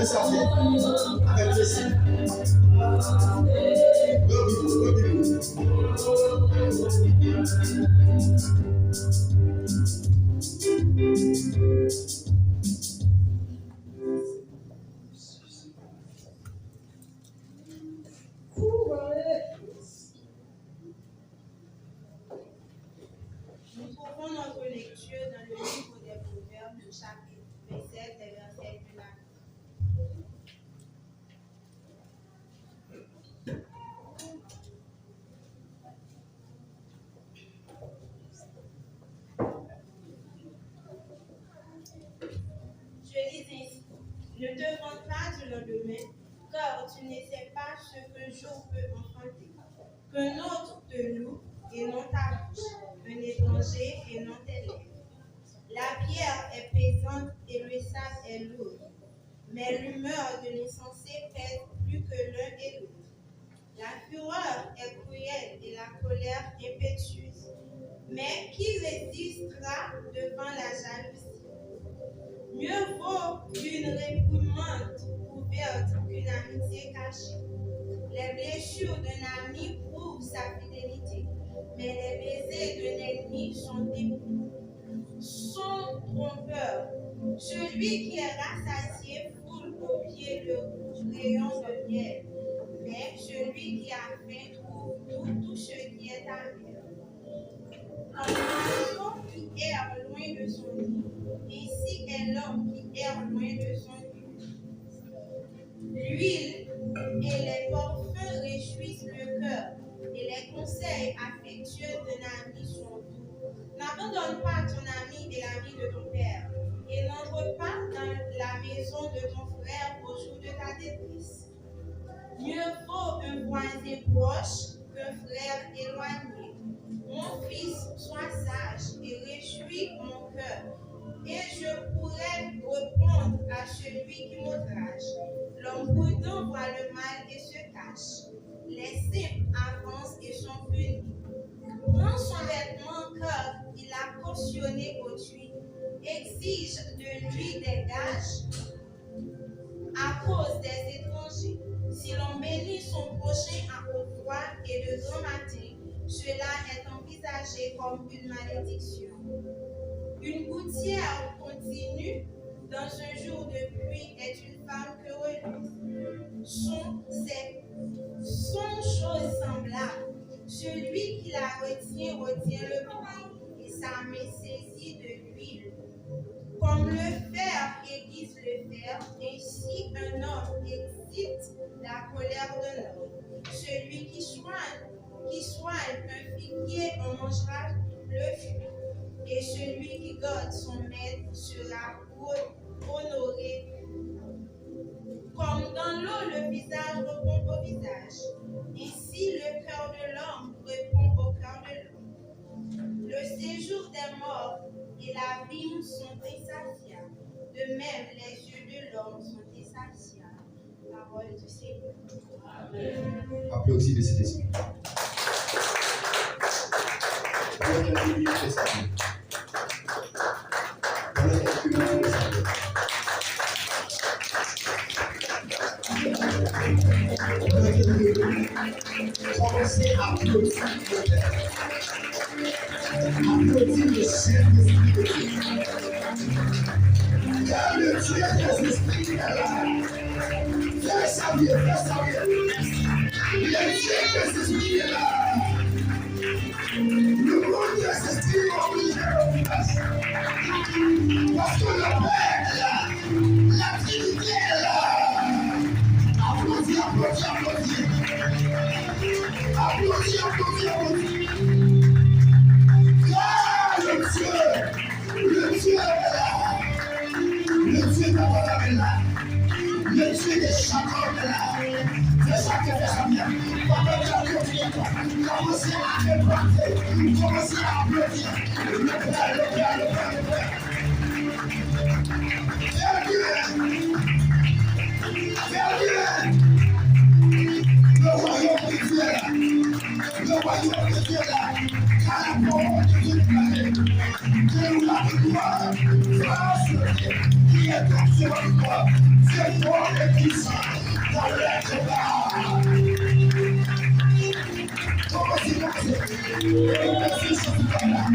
servir avec plaisir. Nous trouvons notre lecture dans le livre des Proverbes, le chapitre 27, des versets 1 à 10. Je lis ainsi. Ne te vante pas du lendemain, car tu ne sais pas ce qu'un jour peut enfanter. Qu'un autre te loue et non ta bouche, un étranger et non tes lèvres. La pierre est pesante et le sable est lourd, mais l'humeur de l'insensé pèse plus que l'un et l'autre. La fureur est cruelle et la colère impétueuse, mais qui résistera devant la jalousie? Mieux vaut une réprimande ouverte qu'une amitié cachée. Les blessures d'un ami prouvent sa fidélité, mais les baisers d'un ennemi sont trompeurs. Celui qui est rassasié foule au pied le rayon de miel, mais celui qui a faim trouve tout ce qui est amer. Comme l'oiseau qui erre loin de son nid, ainsi est l'homme qui erre loin de son nid. L'huile et les parfums réjouissent le cœur, et les conseils affectueux d'un ami sont doux. N'abandonne pas ton ami et l'ami de ton père, et n'entre pas dans la maison de ton frère au jour de ta détresse. Mieux vaut un voisin proche qu'un frère éloigné. Mon fils, sois sage et réjouis mon cœur, et je pourrais répondre à celui qui m'outrage. L'homme prudent voit le mal et se cache. Les simples avancent et sont punis. Prends son vêtement car il a cautionné autrui. Exige de lui des gages à cause des étrangers. Si l'on bénit son prochain à haute voix et de grand matin, cela est envisagé comme une malédiction. Une gouttière continue dans un jour de pluie est une femme querelleuse. Sont choses semblables. Celui qui la retient le bruit, et sa main saisit de l'huile. Comme le fer aiguise le fer, ainsi un homme excite la colère d'un homme. Celui qui soigne un figuier en mangera le fruit, et celui qui garde son maître sera honoré. Comme dans l'eau, le visage répond au visage, ainsi le cœur de l'homme répond au cœur de l'homme. Le séjour des morts et l'abîme sont insatiables, de même les yeux de l'homme sont insatiables. Parole du Seigneur. Amen. Applaudissez le Saint-Esprit. Commencez à applaudir le Saint-Esprit de Dieu. Car le Dieu des esprits est là. Fais ça bien, fais ça bien. Le Dieu des esprits est là. Le monde des esprits va briller au visage. Parce que le Père est là. La Trinité est là. Applaudis, applaudis, applaudis. Applaudis, applaudis, applaudis. Ah, le Dieu est là. Le Dieu d'Abraham est là. Le Dieu de Jacob est là. Fais ça que fais ça bien. Pendant que j'applaudis, commencez à écouter. Commencez à applaudir. Le Père, le Père, le Père, le Père. Fais bien. Le royaume de Dieu est là. Le royaume de Dieu est là. Car la parole de Dieu est là. Donne-nous la gloire. Grâce qui est ton sur toi. C'est fort et puissant dans l'être bas. Commencez. Merci, Seigneur.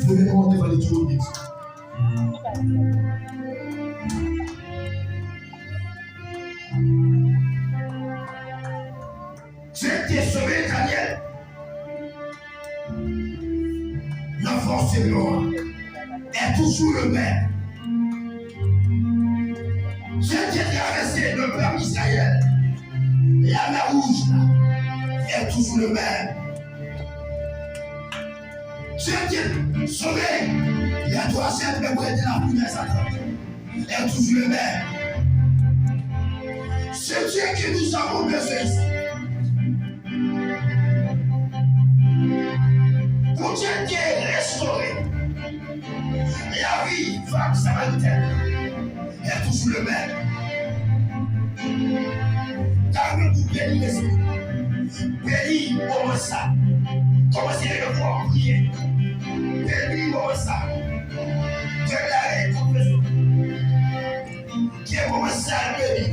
Levez-moi devant les trônes de Dieu. J'ai été sauvé, Daniel. L'enfant Seigneur est toujours le même. J'ai été traversé le peuple Israël. La mer rouge est toujours le même. J'ai été sauvé. Il y a 300 même près de la première Satan. Est toujours le même. C'est Dieu qui nous avons besoin ici. Pour Dieu qui est restauré. La vie, femme samaritaine, est toujours le même. Car nous bénis l'esprit. Bénis pour ça. Commencez à le voir prier. Bénis pour ça. Dieu l'a récompensé. Qui est pour ça béni.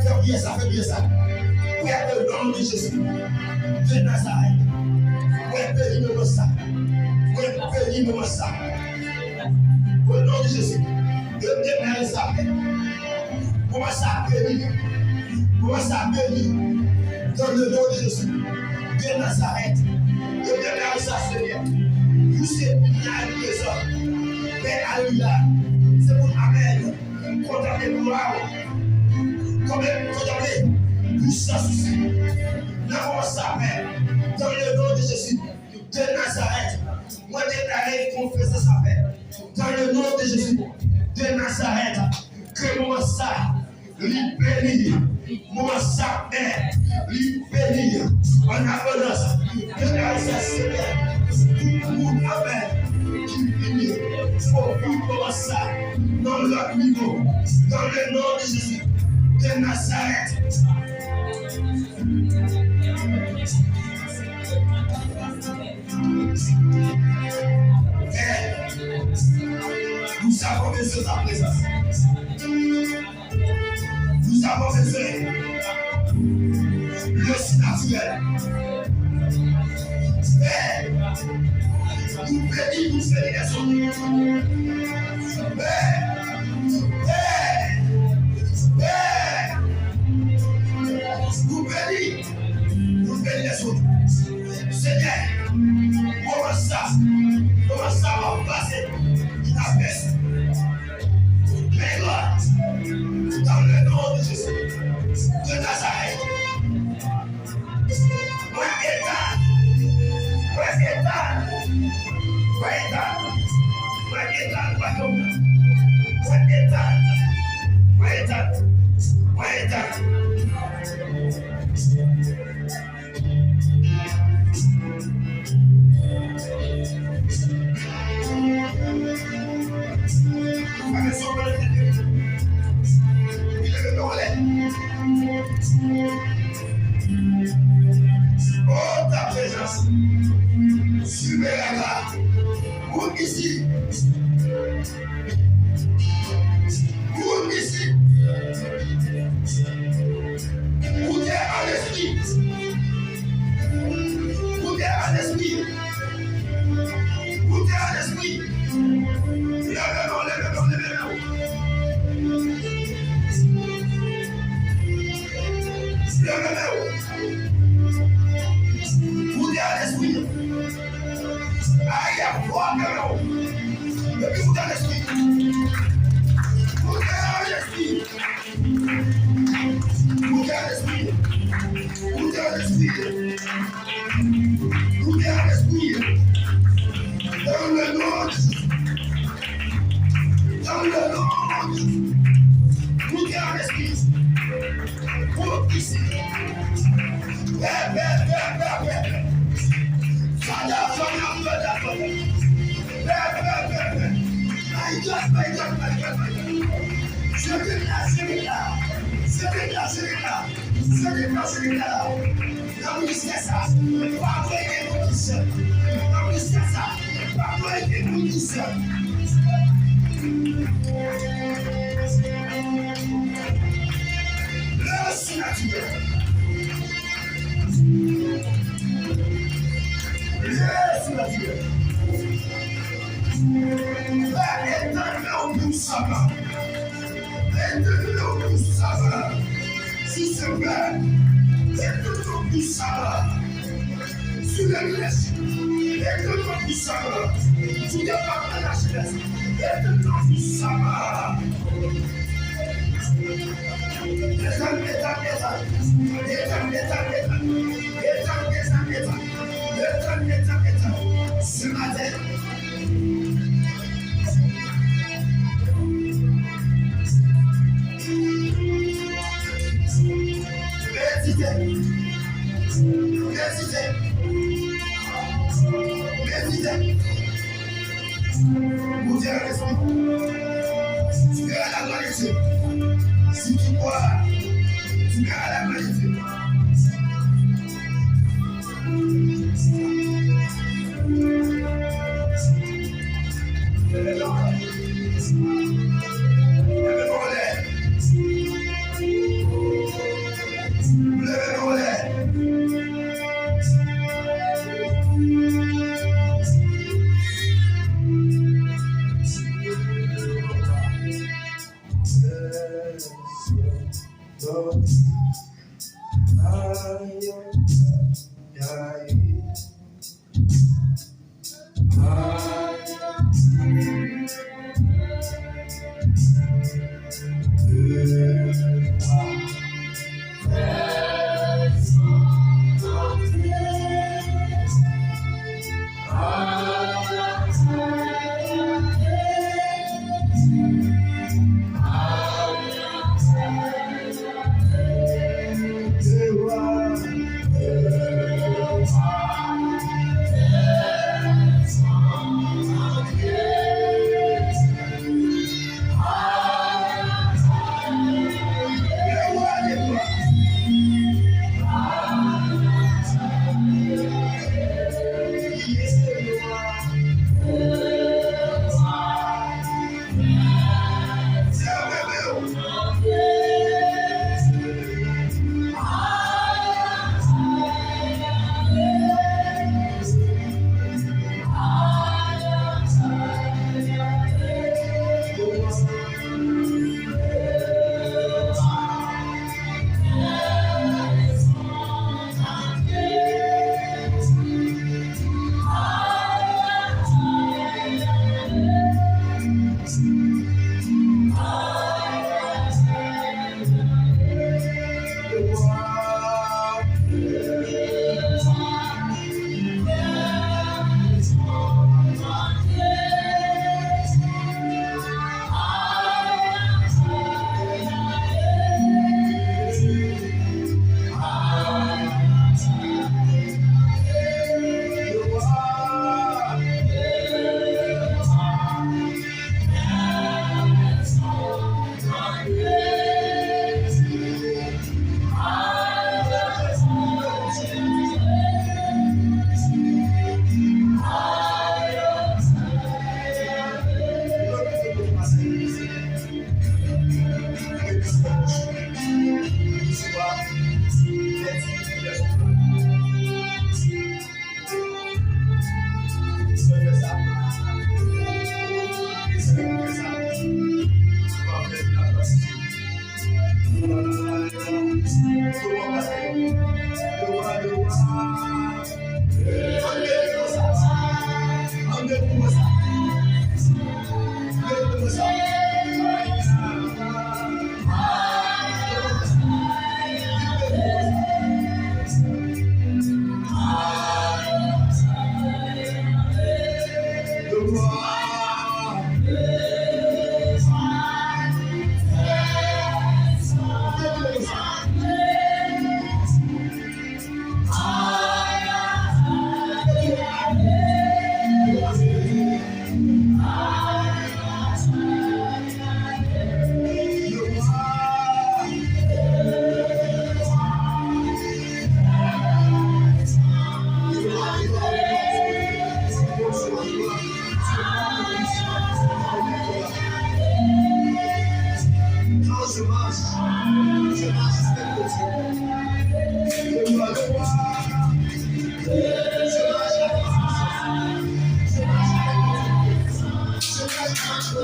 Fais bien ça, fais bien ça. Père le nom de Jésus. De Nazareth. Ouais, bénis-moi ça. Ouais, bénis-moi ça. Au nom de Jésus. De démarrer ça. Comment ça bénir? Comment ça bénir? Dans le nom de Jésus. De Nazareth. De démarrer ça, Seigneur. Vous savez, il y a une maison. Mais alléluia. C'est pour Amen. Condamner gloire. Condamner puissance. N'avons ça, Père. Dans le nom de Jésus. De Nazareth. Moi, déclarer confesser sa paix. Dans le nom de Jésus. De Nazareth. Que moi ça. Lui bénir. Moi ça, Père. Lui bénir. En abondance. Déclarer ça, Seigneur. Tout le monde, Amen. Qui bénit. Faut vivre ça. Dans leur niveau. Dans le nom de Jésus. De Nazareth. Nous avons besoin de ta présence. Nous avons besoin le naturel. Père, nous bénis, nous félicitons. Père, nous bénis les autres. Seigneur, comment ça va passer? Il a baissé. Mais là, dans le nom de Jésus, de Nazareth, oh, ta présence, subira pour ici, pour ici, pour t'es à l'esprit, pour t'es à l'esprit, pour t'es à l'esprit,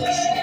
Thank you.